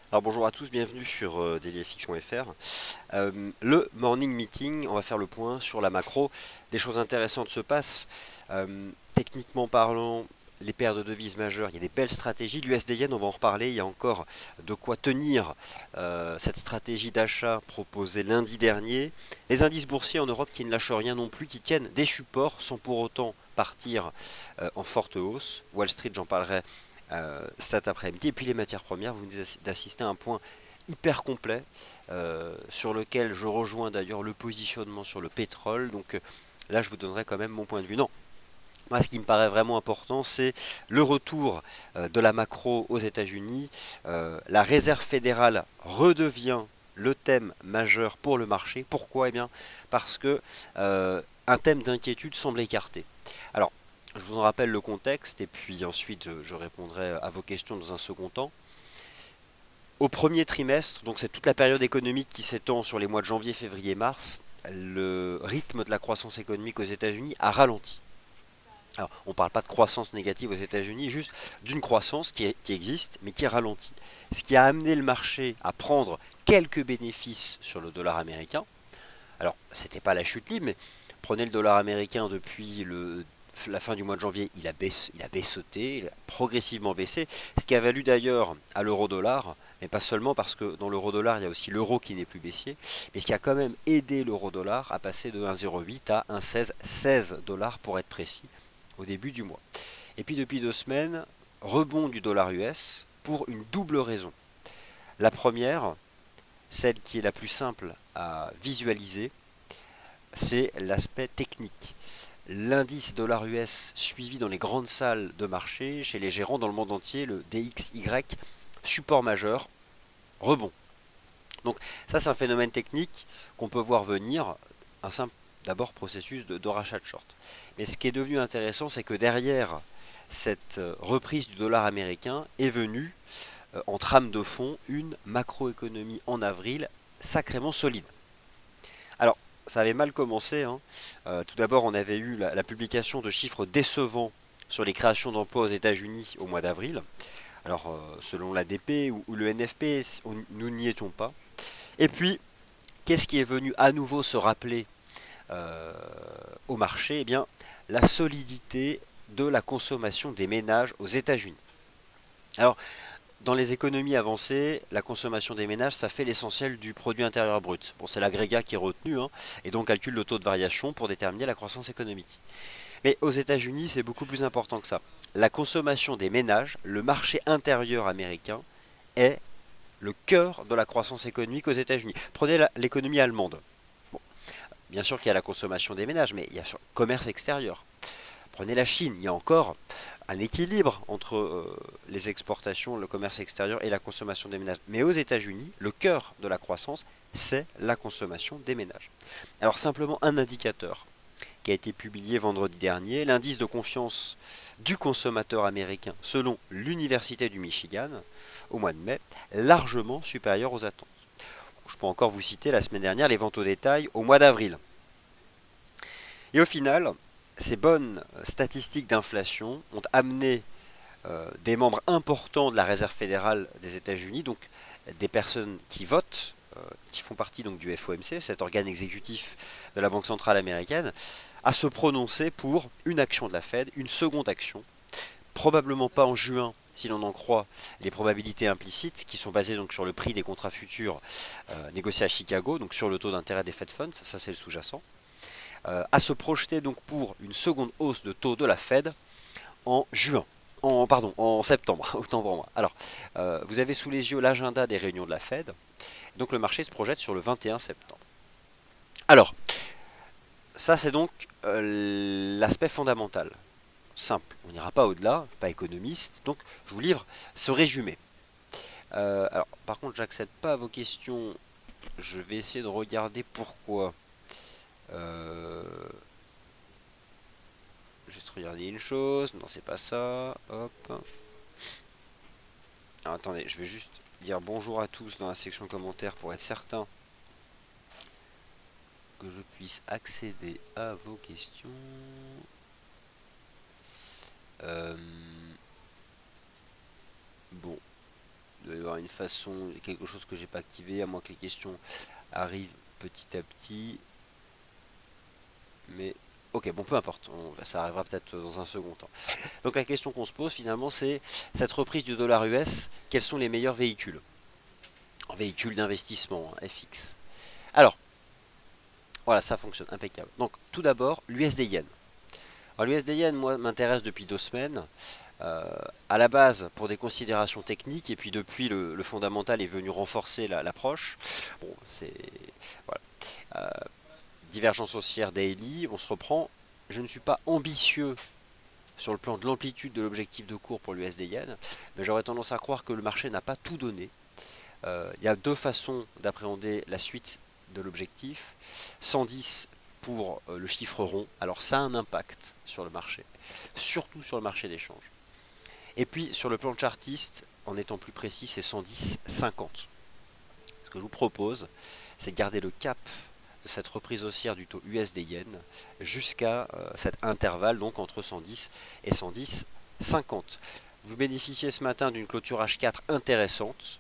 Alors bonjour à tous, bienvenue sur dailyfx.fr. Le morning meeting, on va faire le point sur la macro. Des choses intéressantes se passent. Techniquement parlant, les paires de devises majeures, il y a des belles stratégies. L'USD Yen, on va en reparler. Il y a encore de quoi tenir cette stratégie d'achat proposée lundi dernier. Les indices boursiers en Europe qui ne lâchent rien non plus, qui tiennent des supports sans pour autant partir en forte hausse. Wall Street, j'en parlerai cet après-midi. Et puis les matières premières, vous venez d'assister à un point hyper complet sur lequel je rejoins d'ailleurs le positionnement sur le pétrole. Donc là, je vous donnerai quand même mon point de vue. Non, moi, ce qui me paraît vraiment important, c'est le retour de la macro aux États-Unis. La Réserve fédérale redevient le thème majeur pour le marché. Pourquoi? Eh bien, parce que un thème d'inquiétude semble écarté. Alors, je vous en rappelle le contexte et puis ensuite je répondrai à vos questions dans un second temps. Au premier trimestre, donc c'est toute la période économique qui s'étend sur les mois de janvier, février, mars, le rythme de la croissance économique aux États-Unis a ralenti. Alors, on ne parle pas de croissance négative aux États-Unis, juste d'une croissance qui existe, mais qui ralentit. Ce qui a amené le marché à prendre quelques bénéfices sur le dollar américain. Alors, c'était pas la chute libre, mais prenez le dollar américain depuis la fin du mois de janvier, il a baissoté, il a progressivement baissé, ce qui a valu d'ailleurs à l'euro-dollar, mais pas seulement parce que dans l'euro-dollar, il y a aussi l'euro qui n'est plus baissier, mais ce qui a quand même aidé l'euro-dollar à passer de 1,08 à 1,16, 16 dollars pour être précis, au début du mois. Et puis depuis 2 semaines, rebond du dollar US pour une double raison. La première, celle qui est la plus simple à visualiser, c'est l'aspect technique. L'indice dollar US suivi dans les grandes salles de marché, chez les gérants dans le monde entier, le DXY, support majeur, rebond. Donc ça c'est un phénomène technique qu'on peut voir venir, un simple d'abord processus de rachat de short. Mais ce qui est devenu intéressant, c'est que derrière cette reprise du dollar américain est venue en trame de fond une macroéconomie en avril sacrément solide. Alors, ça avait mal commencé, hein. Tout d'abord, on avait eu la publication de chiffres décevants sur les créations d'emplois aux États-Unis au mois d'avril. Alors, selon l'ADP ou le NFP, nous n'y étions pas. Et puis, qu'est-ce qui est venu à nouveau se rappeler euh, au marché? Eh bien, la solidité de la consommation des ménages aux États-Unis. Alors, dans les économies avancées, la consommation des ménages, ça fait l'essentiel du produit intérieur brut. Bon, c'est l'agrégat qui est retenu, hein, et donc calcule le taux de variation pour déterminer la croissance économique. Mais aux États-Unis, c'est beaucoup plus important que ça. La consommation des ménages, le marché intérieur américain, est le cœur de la croissance économique aux États-Unis. Prenez l'économie allemande. Bon, bien sûr qu'il y a la consommation des ménages, mais il y a le commerce extérieur. Prenez la Chine, il y a encore un équilibre entre les exportations, le commerce extérieur et la consommation des ménages. Mais aux États-Unis, le cœur de la croissance, c'est la consommation des ménages. Alors simplement un indicateur qui a été publié vendredi dernier, l'indice de confiance du consommateur américain selon l'Université du Michigan au mois de mai, largement supérieur aux attentes. Je peux encore vous citer la semaine dernière les ventes au détail au mois d'avril. Et au final, ces bonnes statistiques d'inflation ont amené des membres importants de la Réserve fédérale des États-Unis, donc des personnes qui votent, qui font partie donc du FOMC, cet organe exécutif de la Banque centrale américaine, à se prononcer pour une action de la Fed, une seconde action, probablement pas en juin, si l'on en croit les probabilités implicites, qui sont basées donc sur le prix des contrats futurs négociés à Chicago, donc sur le taux d'intérêt des Fed Funds, ça c'est le sous-jacent, à se projeter donc pour une seconde hausse de taux de la Fed en juin. En septembre, autant pour moi. Alors, vous avez sous les yeux l'agenda des réunions de la Fed. Donc le marché se projette sur le 21 septembre. Alors, ça c'est donc l'aspect fondamental. Simple, on n'ira pas au-delà, pas économiste, donc je vous livre ce résumé. Alors, par contre, j'accède pas à vos questions, je vais essayer de regarder pourquoi. Euh, Juste regarder une chose, non c'est pas ça, hop. Alors, attendez, je vais juste dire bonjour à tous dans la section commentaires pour être certain que je puisse accéder à vos questions. Bon, il doit y avoir une façon, quelque chose que j'ai pas activé, à moins que les questions arrivent petit à petit. Mais ok, bon, peu importe, ça arrivera peut-être dans un second temps. Donc la question qu'on se pose finalement, c'est cette reprise du dollar US, quels sont les meilleurs véhicules? En véhicules d'investissement, hein, FX. Alors, voilà, ça fonctionne, impeccable. Donc tout d'abord, l'USD Yen. Alors l'USD Yen, moi, m'intéresse depuis 2 semaines. Euh, à la base, pour des considérations techniques, et puis depuis, le fondamental est venu renforcer l'approche. Bon, c'est... Voilà. Divergence haussière daily, on se reprend. Je ne suis pas ambitieux sur le plan de l'amplitude de l'objectif de cours pour l'USD Yen, mais j'aurais tendance à croire que le marché n'a pas tout donné. Il y a deux façons d'appréhender la suite de l'objectif. 110 pour le chiffre rond, alors ça a un impact sur le marché, surtout sur le marché d'échange. Et puis sur le plan chartiste, en étant plus précis, c'est 110,50. Ce que je vous propose, c'est de garder le cap de cette reprise haussière du taux USD Yen jusqu'à cet intervalle, donc entre 110 et 110,50. Vous bénéficiez ce matin d'une clôture H4 intéressante.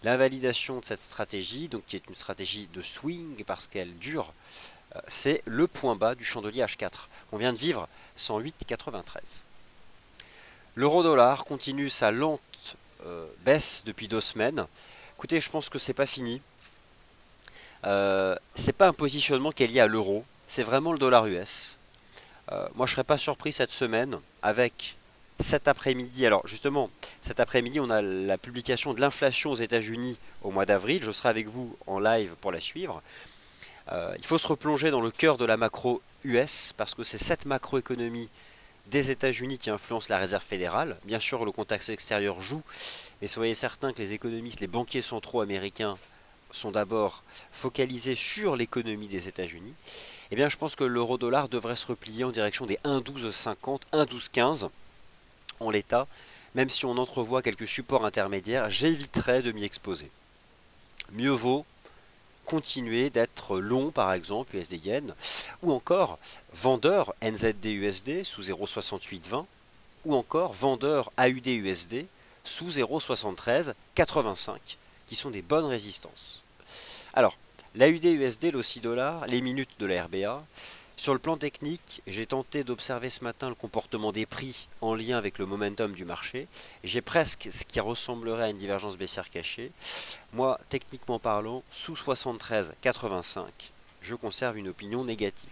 L'invalidation de cette stratégie, donc qui est une stratégie de swing parce qu'elle dure, c'est le point bas du chandelier H4. On vient de vivre 108,93. L'euro-dollar continue sa lente baisse depuis 2 semaines. Écoutez, je pense que c'est pas fini. C'est pas un positionnement qui est lié à l'euro, c'est vraiment le dollar US. Moi, je serais pas surpris cette semaine avec cet après-midi. Alors justement, cet après-midi, on a la publication de l'inflation aux États-Unis au mois d'avril. Je serai avec vous en live pour la suivre. Il faut se replonger dans le cœur de la macro US parce que c'est cette macroéconomie des États-Unis qui influence la réserve fédérale. Bien sûr, le contexte extérieur joue, mais soyez certains que les économistes, les banquiers centraux américains sont d'abord focalisés sur l'économie des États-Unis. Eh bien, je pense que l'euro-dollar devrait se replier en direction des 1,1250, 1,1215 en l'état. Même si on entrevoit quelques supports intermédiaires, j'éviterai de m'y exposer. Mieux vaut continuer d'être long, par exemple, USD Yen, ou encore vendeur NZD USD sous 0,6820, ou encore vendeur AUD USD sous 0,7385, qui sont des bonnes résistances. Alors, l'AUD USD, l'AUD dollar, les minutes de la RBA. Sur le plan technique, j'ai tenté d'observer ce matin le comportement des prix en lien avec le momentum du marché. J'ai presque ce qui ressemblerait à une divergence baissière cachée. Moi, techniquement parlant, sous 73,85, je conserve une opinion négative.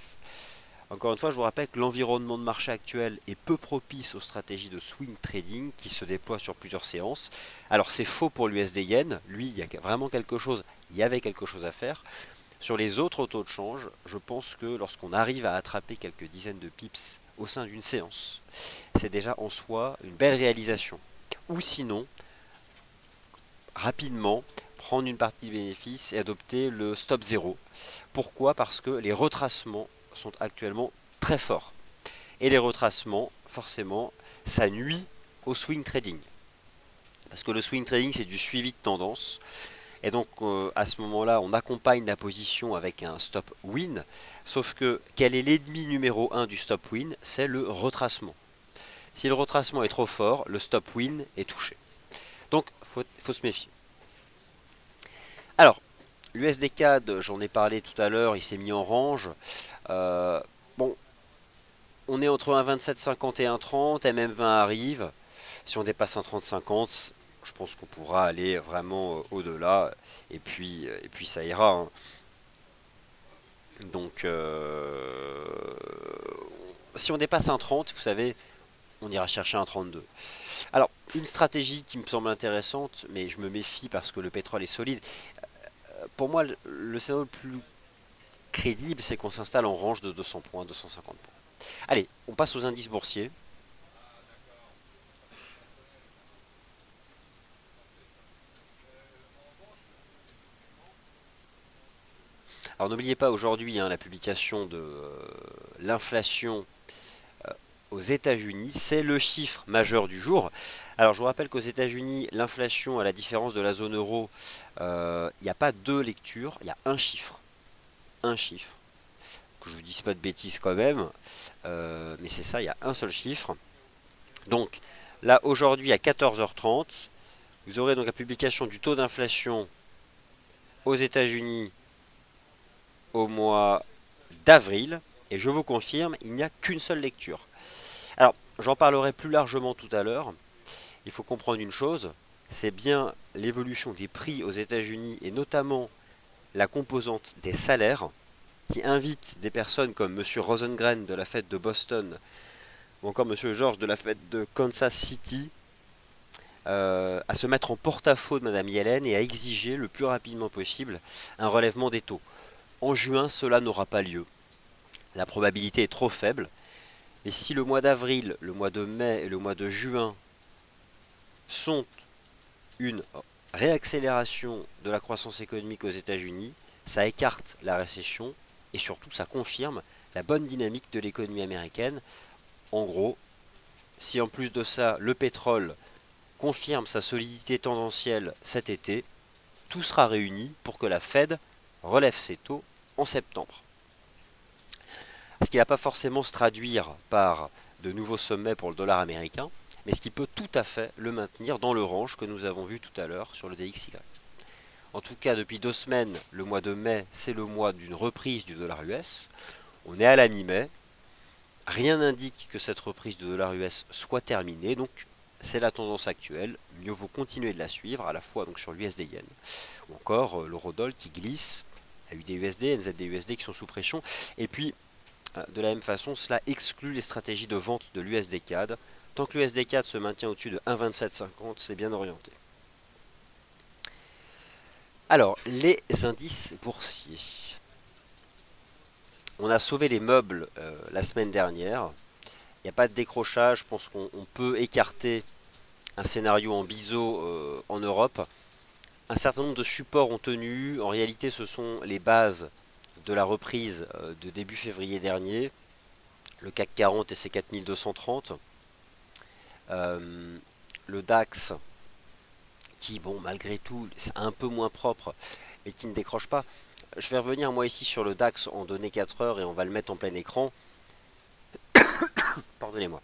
Encore une fois, je vous rappelle que l'environnement de marché actuel est peu propice aux stratégies de swing trading qui se déploient sur plusieurs séances. Alors c'est faux pour l'USD Yen, lui, il y a vraiment quelque chose, il y avait quelque chose à faire. Sur les autres taux de change, je pense que lorsqu'on arrive à attraper quelques dizaines de pips au sein d'une séance, c'est déjà en soi une belle réalisation. Ou sinon, rapidement, prendre une partie des bénéfices et adopter le stop 0. Pourquoi? Parce que les retracements sont actuellement très forts. Et les retracements, forcément, ça nuit au swing trading. Parce que le swing trading, c'est du suivi de tendance. Et donc à ce moment-là, on accompagne la position avec un stop win. Sauf que quel est l'ennemi numéro 1 du stop win? C'est le retracement. Si le retracement est trop fort, le stop win est touché. Donc il faut se méfier. Alors, l'USD CAD, j'en ai parlé tout à l'heure, il s'est mis en range. Bon, on est entre 1,2750 et 1,30, MM20 arrive. Si on dépasse 1,3050, je pense qu'on pourra aller vraiment au-delà, et puis ça ira, hein. Donc, si on dépasse un 30, vous savez, on ira chercher un 32. Alors, une stratégie qui me semble intéressante, mais je me méfie parce que le pétrole est solide. Pour moi, le scénario le plus crédible, c'est qu'on s'installe en range de 200 points, 250 points. Allez, on passe aux indices boursiers. Alors n'oubliez pas aujourd'hui la publication de l'inflation aux États-Unis, c'est le chiffre majeur du jour. Alors je vous rappelle qu'aux États-Unis, l'inflation, à la différence de la zone euro, il n'y a pas deux lectures, il y a un chiffre. Un chiffre. Que je vous dise pas de bêtises quand même, mais c'est ça, il y a un seul chiffre. Donc là aujourd'hui à 14h30, Vous aurez donc la publication du taux d'inflation aux États-Unis au mois d'avril. Et je vous confirme, il n'y a qu'une seule lecture. Alors, j'en parlerai plus largement tout à l'heure. Il faut comprendre une chose, c'est bien l'évolution des prix aux États-Unis et notamment la composante des salaires qui invite des personnes comme M. Rosengren de la fête de Boston ou encore M. George de la fête de Kansas City à se mettre en porte-à-faux de Mme Yellen et à exiger le plus rapidement possible un relèvement des taux. En juin, cela n'aura pas lieu. La probabilité est trop faible. Et si le mois d'avril, le mois de mai et le mois de juin sont une réaccélération de la croissance économique aux États-Unis, ça écarte la récession et surtout ça confirme la bonne dynamique de l'économie américaine. En gros, si en plus de ça le pétrole confirme sa solidité tendancielle cet été, tout sera réuni pour que la Fed relève ses taux en septembre. Ce qui ne va pas forcément se traduire par de nouveaux sommets pour le dollar américain, mais ce qui peut tout à fait le maintenir dans le range que nous avons vu tout à l'heure sur le DXY. En tout cas, depuis 2 semaines, le mois de mai, c'est le mois d'une reprise du dollar US. On est à la mi-mai. Rien n'indique que cette reprise du dollar US soit terminée, donc c'est la tendance actuelle. Mieux vaut continuer de la suivre, à la fois donc sur l'USD Yen, ou encore l'eurodoll qui glisse, AUD-USD, NZD-USD qui sont sous pression, et puis de la même façon, cela exclut les stratégies de vente de l'USD CAD. Tant que l'USD CAD se maintient au-dessus de 1,2750, c'est bien orienté. Alors, les indices boursiers. On a sauvé les meubles la semaine dernière. Il n'y a pas de décrochage. Je pense qu'on peut écarter un scénario en biseau en Europe. Un certain nombre de supports ont tenu. En réalité, ce sont les bases de la reprise de début février dernier. Le CAC 40 et ses 4230. Le DAX qui, bon, malgré tout, c'est un peu moins propre et qui ne décroche pas. Je vais revenir moi ici sur le DAX en données 4 heures et on va le mettre en plein écran. Pardonnez-moi.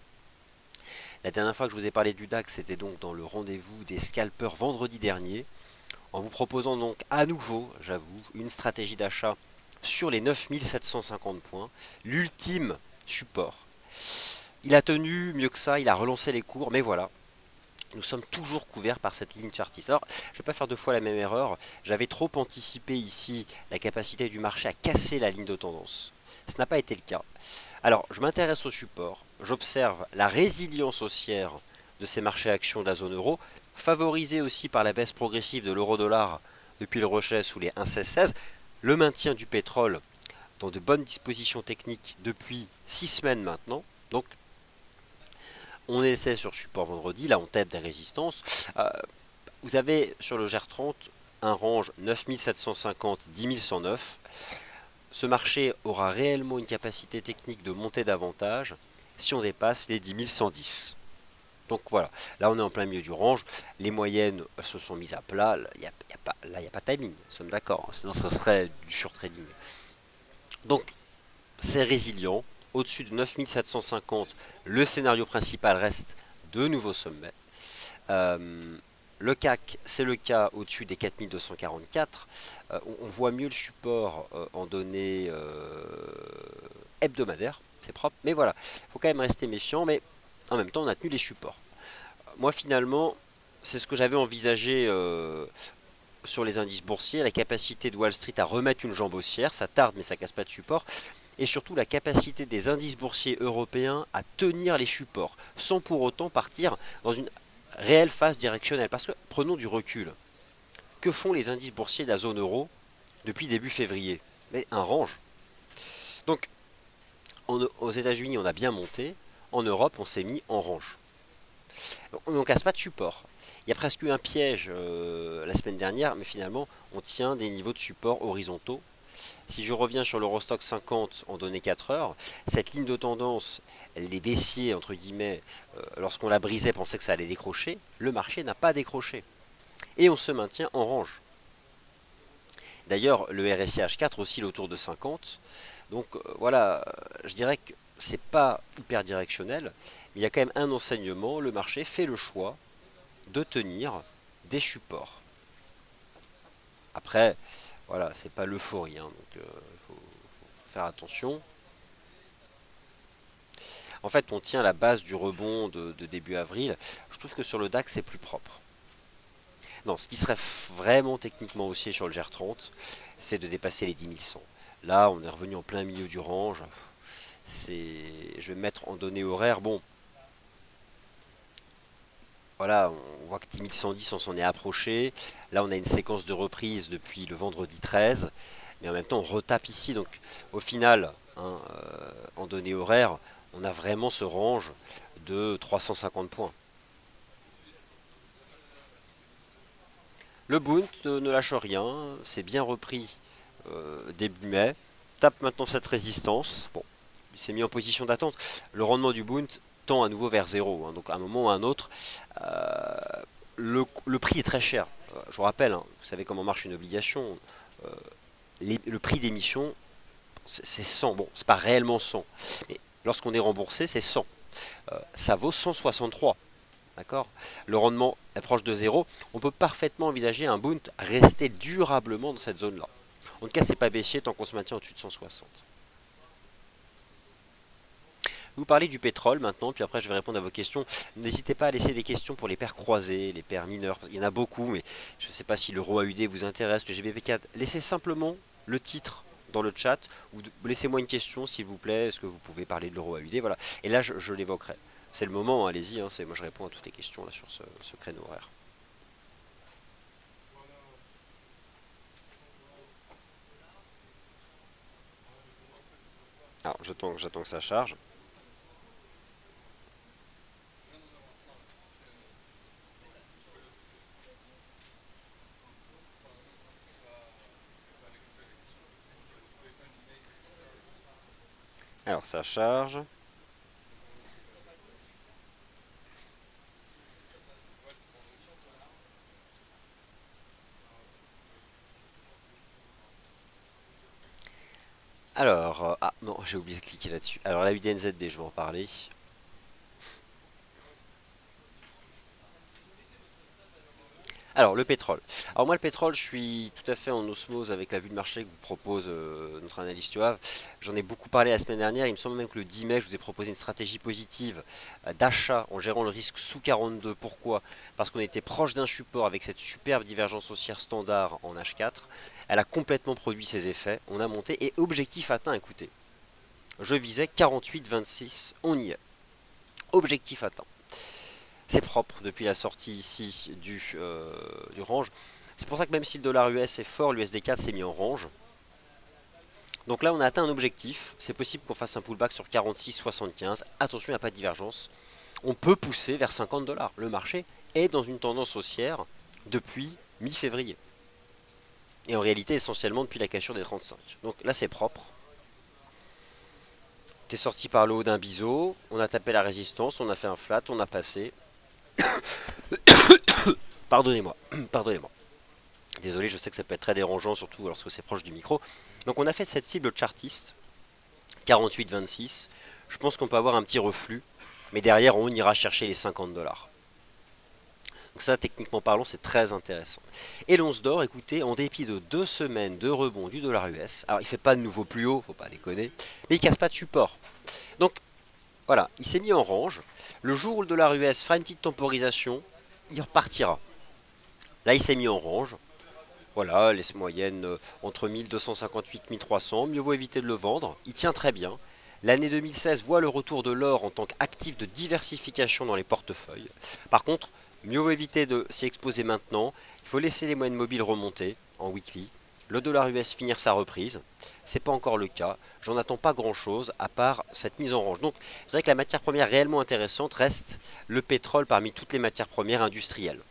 La dernière fois que je vous ai parlé du DAX, c'était donc dans le rendez-vous des scalpers vendredi dernier, en vous proposant donc à nouveau, j'avoue, une stratégie d'achat sur les 9750 points, l'ultime support. Il a tenu mieux que ça, il a relancé les cours, mais voilà, nous sommes toujours couverts par cette ligne chartiste. Alors, je ne vais pas faire 2 fois la même erreur. J'avais trop anticipé ici la capacité du marché à casser la ligne de tendance. Ce n'a pas été le cas. Alors, je m'intéresse au support. J'observe la résilience haussière de ces marchés actions de la zone euro, favorisée aussi par la baisse progressive de l'euro-dollar depuis le rejet sous les 1,1616, le maintien du pétrole dans de bonnes dispositions techniques depuis 6 semaines maintenant. Donc, on essaie sur support vendredi, là on tête des résistances. Vous avez sur le GR30 un range 9750-10109. Ce marché aura réellement une capacité technique de monter davantage si on dépasse les 10110. Donc voilà, là on est en plein milieu du range, les moyennes se sont mises à plat, là il n'y a pas de timing, nous sommes d'accord, sinon ce serait du surtrading. Donc c'est résilient, au-dessus de 9750, le scénario principal reste de nouveaux sommets. Le CAC, c'est le cas au-dessus des 4244. On voit mieux le support en données hebdomadaires, c'est propre. Mais voilà, il faut quand même rester méfiant, mais en même temps, on a tenu les supports. Moi, finalement, c'est ce que j'avais envisagé sur les indices boursiers, la capacité de Wall Street à remettre une jambe haussière, ça tarde mais ça casse pas de support, et surtout la capacité des indices boursiers européens à tenir les supports, sans pour autant partir dans une réelle phase directionnelle. Parce que, prenons du recul, que font les indices boursiers de la zone euro depuis début février? Mais un range. Donc, aux États-Unis, on a bien monté, en Europe, on s'est mis en range. On ne casse pas de support. Il y a presque eu un piège la semaine dernière, mais finalement, on tient des niveaux de support horizontaux. Si je reviens sur l'Eurostock 50 en données 4 heures, cette ligne de tendance, les baissiers, entre guillemets, lorsqu'on la brisait, pensaient que ça allait décrocher. Le marché n'a pas décroché. Et on se maintient en range. D'ailleurs, le RSI H4 oscille autour de 50. Donc voilà, je dirais que c'est pas hyper directionnel, mais il y a quand même un enseignement. Le marché fait le choix de tenir des supports. Après, voilà, c'est pas l'euphorie, hein, donc faut faire attention. En fait, on tient la base du rebond de début avril. Je trouve que sur le DAX, c'est plus propre. Non, ce qui serait vraiment techniquement haussier sur le GR30, c'est de dépasser les 10 100. Là, on est revenu en plein milieu du range. Je vais me mettre en données horaires. Bon, voilà, on voit que 10 110, on s'en est approché. Là, on a une séquence de reprise depuis le vendredi 13. Mais en même temps, on retape ici. Donc, au final, hein, en données horaires, on a vraiment ce range de 350 points. Le Bund ne lâche rien, c'est bien repris début mai, tape maintenant cette résistance. Bon, il s'est mis en position d'attente. Le rendement du Bund tend à nouveau vers zéro, hein, donc à un moment ou à un autre, euh, le prix est très cher. Je vous rappelle, hein, vous savez comment marche une obligation. euh, le prix d'émission, c'est 100. Bon, c'est pas réellement 100, mais lorsqu'on est remboursé, c'est 100. Ça vaut 163. D'accord. Le rendement est proche de zéro. On peut parfaitement envisager un Bund rester durablement dans cette zone-là. En tout cas, c'est pas baissier tant qu'on se maintient au-dessus de 160. Vous parlez du pétrole maintenant, puis après je vais répondre à vos questions. N'hésitez pas à laisser des questions pour les paires croisées, les paires mineures. Il y en a beaucoup, mais je ne sais pas si l'euro AUD vous intéresse, le GBP4. Laissez simplement le titre dans le chat, ou laissez-moi une question s'il vous plaît. Est-ce que vous pouvez parler de l'euro AUD? Voilà. Et là, je l'évoquerai. C'est le moment, allez-y. Hein, moi, je réponds à toutes les questions là, sur ce créneau horaire. Alors, j'attends que ça charge. Alors, ça charge. Alors, ah non, j'ai oublié de cliquer là-dessus. Alors, la UDNZD, je vais en parler. Alors, le pétrole. Alors, moi, le pétrole, je suis tout à fait en osmose avec la vue de marché que vous propose notre analyste Yoav. J'en ai beaucoup parlé la semaine dernière. Il me semble même que le 10 mai, je vous ai proposé une stratégie positive d'achat en gérant le risque sous 42. Pourquoi? Parce qu'on était proche d'un support avec cette superbe divergence haussière standard en H4. Elle a complètement produit ses effets. On a monté et objectif atteint, écoutez. Je visais 48,26. On y est. Objectif atteint. C'est propre depuis la sortie ici du range. C'est pour ça que même si le dollar US est fort, l'USD4 s'est mis en range. Donc là, on a atteint un objectif. C'est possible qu'on fasse un pullback sur 46,75. Attention, il n'y a pas de divergence. On peut pousser vers 50 dollars. Le marché est dans une tendance haussière depuis mi-février. Et en réalité, essentiellement depuis la cassure des 35. Donc là, c'est propre. T'es sorti par le haut d'un biseau. On a tapé la résistance. On a fait un flat. On a passé. Pardonnez-moi. Pardonnez-moi. Désolé, je sais que ça peut être très dérangeant, surtout lorsque c'est proche du micro. Donc on a fait cette cible chartiste, 48-26. Je pense qu'on peut avoir un petit reflux, mais derrière on ira chercher les 50 dollars. Donc ça, techniquement parlant, c'est très intéressant. Et l'once d'or, écoutez, en dépit de 2 semaines de rebond du dollar US, alors il ne fait pas de nouveau plus haut, faut pas déconner, mais il casse pas de support. Donc voilà, il s'est mis en range. Le jour où le dollar US fera une petite temporisation, il repartira. Là, il s'est mis en range. Voilà, les moyennes entre 1258 et 1300. Mieux vaut éviter de le vendre. Il tient très bien. L'année 2016 voit le retour de l'or en tant qu'actif de diversification dans les portefeuilles. Par contre, mieux vaut éviter de s'y exposer maintenant. Il faut laisser les moyennes mobiles remonter en weekly. Le dollar US finir sa reprise. C'est pas encore le cas. J'en attends pas grand chose à part cette mise en range. Donc, c'est vrai que la matière première réellement intéressante reste le pétrole parmi toutes les matières premières industrielles.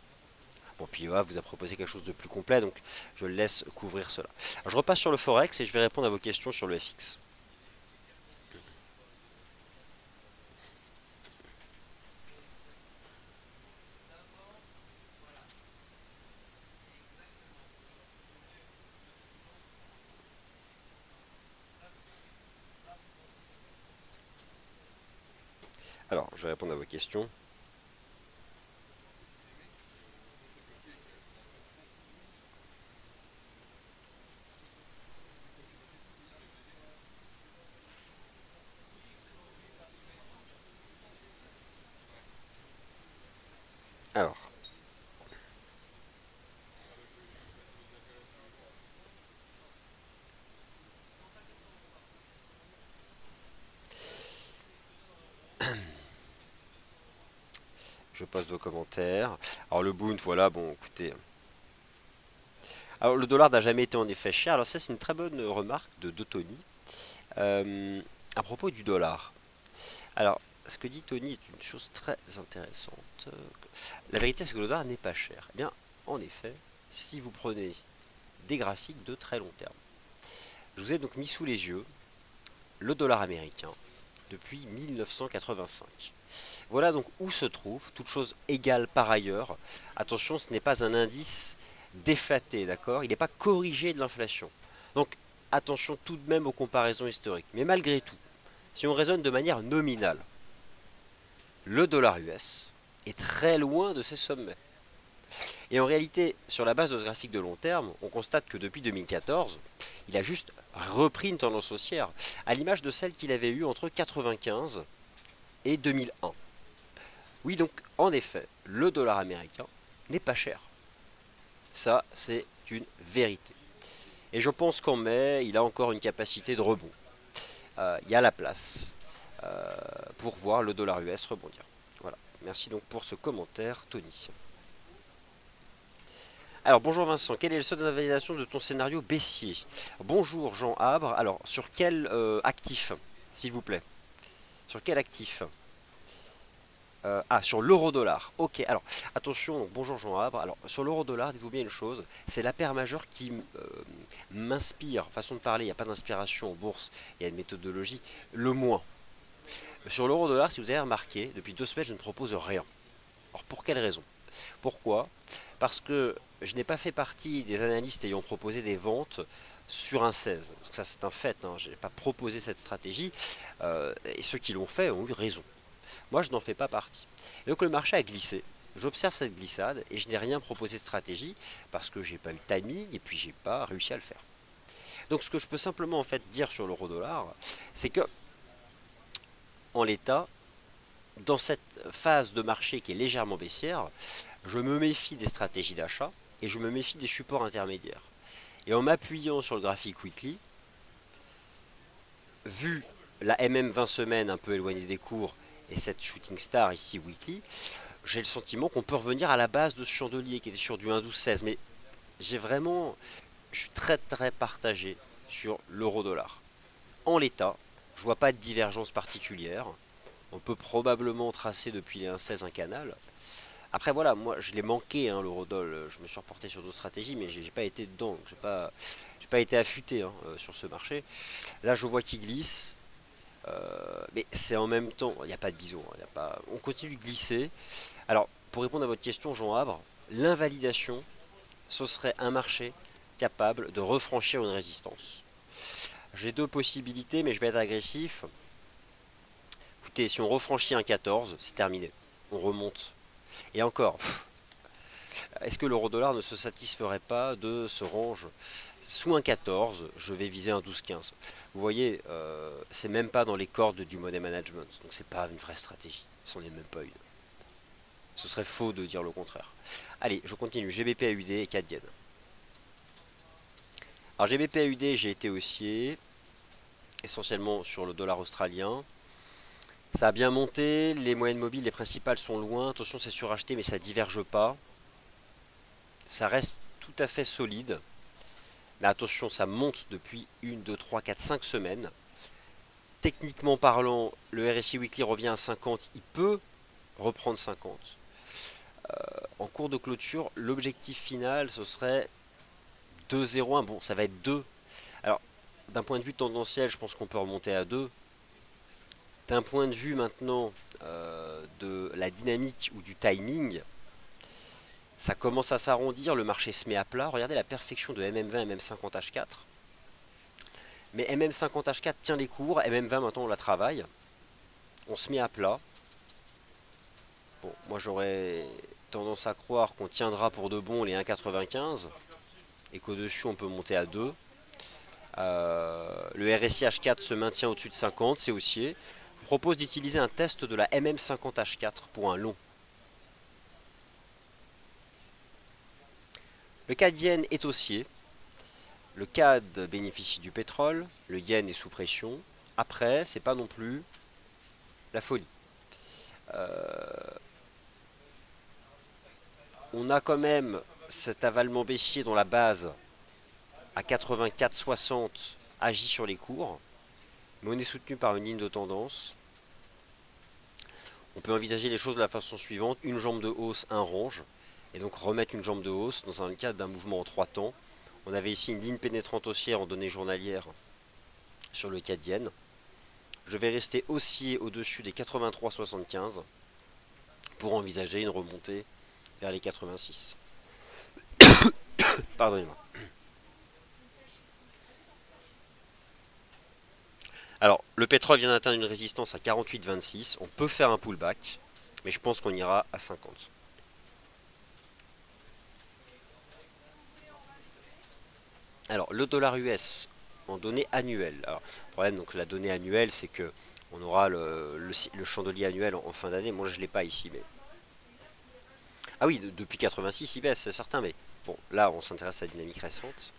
Bon, puis Yoav vous a proposé quelque chose de plus complet, donc je le laisse couvrir cela. Alors, je repasse sur le Forex et je vais répondre à vos questions sur le FX. Alors, je vais répondre à vos questions. Alors, je poste vos commentaires. Alors le Bund, voilà, bon, écoutez. Alors le dollar n'a jamais été en effet cher. Alors ça, c'est une très bonne remarque de Tony. Euh, à propos du dollar. Alors, ce que dit Tony est une chose très intéressante. La vérité, c'est que le dollar n'est pas cher. Eh bien, en effet, si vous prenez des graphiques de très long terme, je vous ai donc mis sous les yeux le dollar américain depuis 1985. Voilà donc où se trouve, toute chose égale par ailleurs. Attention, ce n'est pas un indice déflaté, d'accord? Il n'est pas corrigé de l'inflation. Donc, attention tout de même aux comparaisons historiques. Mais malgré tout, si on raisonne de manière nominale, le dollar US est très loin de ses sommets. Et en réalité, sur la base de ce graphique de long terme, on constate que depuis 2014, il a juste repris une tendance haussière, à l'image de celle qu'il avait eue entre 1995 et 2001. Oui, donc en effet, le dollar américain n'est pas cher. Ça, c'est une vérité. Et je pense qu'en mai, il a encore une capacité de rebond. Il y a la place pour voir le dollar US rebondir. Voilà. Merci donc pour ce commentaire, Tony. Alors bonjour Vincent, quel est le seuil de validation de ton scénario baissier? Bonjour Jean Habre, alors sur quel actif, s'il vous plaît? Sur quel actif? Sur l'euro-dollar. Ok, alors attention, donc, bonjour Jean Habre. Alors sur l'euro-dollar, dites-vous bien une chose, c'est la paire majeure qui m'inspire, façon de parler, il n'y a pas d'inspiration en bourse, il y a une méthodologie, le moins. Sur l'euro-dollar, si vous avez remarqué, depuis 2 semaines, je ne propose rien. Alors pour quelle raison? Pourquoi? Parce que je n'ai pas fait partie des analystes ayant proposé des ventes sur un 16. Donc ça c'est un fait, hein. Je n'ai pas proposé cette stratégie, et ceux qui l'ont fait ont eu raison. Moi, je n'en fais pas partie. Et donc le marché a glissé. J'observe cette glissade et je n'ai rien proposé de stratégie parce que j'ai pas eu de timing et puis j'ai pas réussi à le faire. Donc ce que je peux simplement en fait dire sur l'euro dollar, c'est que en l'état, dans cette phase de marché qui est légèrement baissière, je me méfie des stratégies d'achat et je me méfie des supports intermédiaires. Et en m'appuyant sur le graphique weekly, vu la MM 20 semaines un peu éloignée des cours et cette shooting star ici weekly, j'ai le sentiment qu'on peut revenir à la base de ce chandelier qui était sur du 1,12-16. Mais j'ai vraiment, je suis très très partagé sur l'euro-dollar. En l'état, je vois pas de divergence particulière. On peut probablement tracer depuis les 1,16 un canal. Après voilà, moi je l'ai manqué hein, l'eurodoll. Je me suis reporté sur d'autres stratégies, mais j'ai pas été dedans. J'ai pas été affûté hein, sur ce marché. Là, je vois qu'il glisse. Mais c'est en même temps, il n'y a pas de biseau, hein, on continue de glisser. Alors, pour répondre à votre question, Jean Habre, l'invalidation, ce serait un marché capable de refranchir une résistance. J'ai deux possibilités, mais je vais être agressif. Écoutez, si on refranchit un 14, c'est terminé. On remonte. Et encore, est-ce que l'euro-dollar ne se satisferait pas de ce range sous un 14, je vais viser un 12-15. Vous voyez, c'est même pas dans les cordes du money management, donc c'est pas une vraie stratégie. Ce n'est même pas une. Ce serait faux de dire le contraire. Allez, je continue. GBP AUD et CAD Yen. Alors GBP AUD, j'ai été haussier, essentiellement sur le dollar australien. Ça a bien monté, les moyennes mobiles, les principales sont loin. Attention, c'est suracheté, mais ça diverge pas. Ça reste tout à fait solide. Mais attention, ça monte depuis 1, 2, 3, 4, 5 semaines. Techniquement parlant, le RSI Weekly revient à 50, il peut reprendre 50. En cours de clôture, l'objectif final, ce serait 2,01. Bon, ça va être 2. Alors, d'un point de vue tendanciel, je pense qu'on peut remonter à 2. D'un point de vue maintenant de la dynamique ou du timing, ça commence à s'arrondir, le marché se met à plat. Regardez la perfection de MM20 et MM50H4. Mais MM50H4 tient les cours, MM20 maintenant on la travaille. On se met à plat. Bon, moi j'aurais tendance à croire qu'on tiendra pour de bon les 1,95 et qu'au-dessus on peut monter à 2. Le RSI H4 se maintient au-dessus de 50, c'est haussier. Je vous propose d'utiliser un test de la MM50H4 pour un long. Le CAD yen est haussier. Le CAD bénéficie du pétrole. Le yen est sous pression. Après, c'est pas non plus la folie. On a quand même cet avalement baissier dont la base à 84,60 agit sur les cours. Mais on est soutenu par une ligne de tendance. On peut envisager les choses de la façon suivante. Une jambe de hausse, un range. Et donc remettre une jambe de hausse dans le cadre d'un mouvement en 3 temps. On avait ici une ligne pénétrante haussière en données journalières sur le CAD yen. Je vais rester haussier au-dessus des 83,75 pour envisager une remontée vers les 86. Pardonnez-moi. Alors, le pétrole vient d'atteindre une résistance à 48,26. On peut faire un pullback, mais je pense qu'on ira à 50. Alors, le dollar US en données annuelles. Alors, le problème, donc, la donnée annuelle, c'est que on aura le chandelier annuel en fin d'année. Moi, je ne l'ai pas ici, mais. Ah oui, depuis 86, il baisse, c'est certain, mais bon, là, on s'intéresse à la dynamique récente.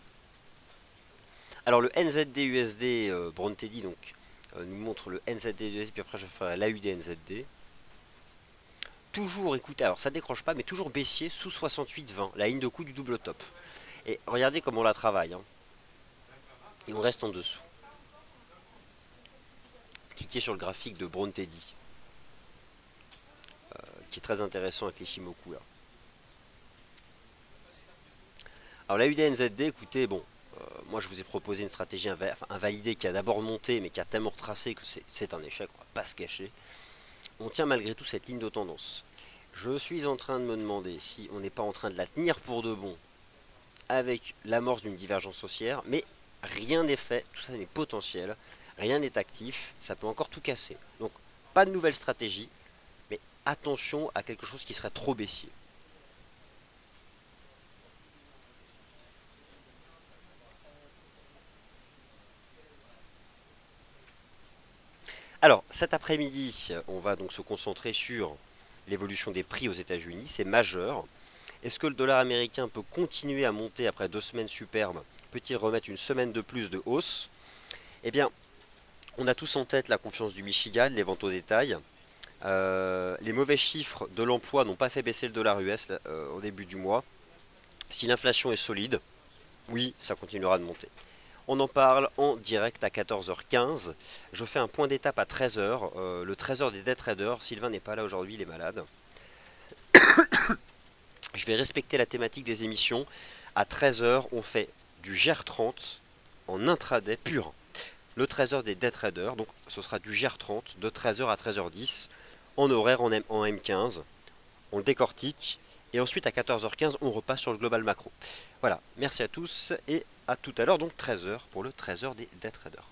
Alors, le NZD USD Brown Teddy, donc, nous montre le NZD USD, puis après, je ferai l'AUD NZD. Toujours, écoutez, alors ça décroche pas, mais toujours baissier sous 68,20, la ligne de coup du double top. Et regardez comment on la travaille, hein. Et on reste en dessous. Cliquez sur le graphique de Brown Teddy, qui est très intéressant avec les Shimoku là. Alors la UDNZD, écoutez, bon, moi je vous ai proposé une stratégie invalidée qui a d'abord monté, mais qui a tellement retracé que c'est un échec, on va pas se cacher. On tient malgré tout cette ligne de tendance. Je suis en train de me demander si on n'est pas en train de la tenir pour de bon avec l'amorce d'une divergence haussière, mais rien n'est fait, tout ça n'est potentiel, rien n'est actif, ça peut encore tout casser. Donc pas de nouvelle stratégie, mais attention à quelque chose qui serait trop baissier. Alors cet après-midi, on va donc se concentrer sur l'évolution des prix aux États-Unis, c'est majeur. Est-ce que le dollar américain peut continuer à monter après 2 semaines superbes? Peut-il remettre une semaine de plus de hausse? Eh bien, on a tous en tête la confiance du Michigan, les ventes au détail. Les mauvais chiffres de l'emploi n'ont pas fait baisser le dollar US au début du mois. Si l'inflation est solide, oui, ça continuera de monter. On en parle en direct à 14h15. Je fais un point d'étape à 13h, le 13h des day traders. Sylvain n'est pas là aujourd'hui, il est malade. Je vais respecter la thématique des émissions. À 13h, on fait du GR30 en intraday pur. Le 13h des day traders, donc ce sera du GR30 de 13h à 13h10 en horaire en M15. On le décortique et ensuite à 14h15 on repasse sur le global macro. Voilà, merci à tous et à tout à l'heure, donc 13h pour le 13h des day traders.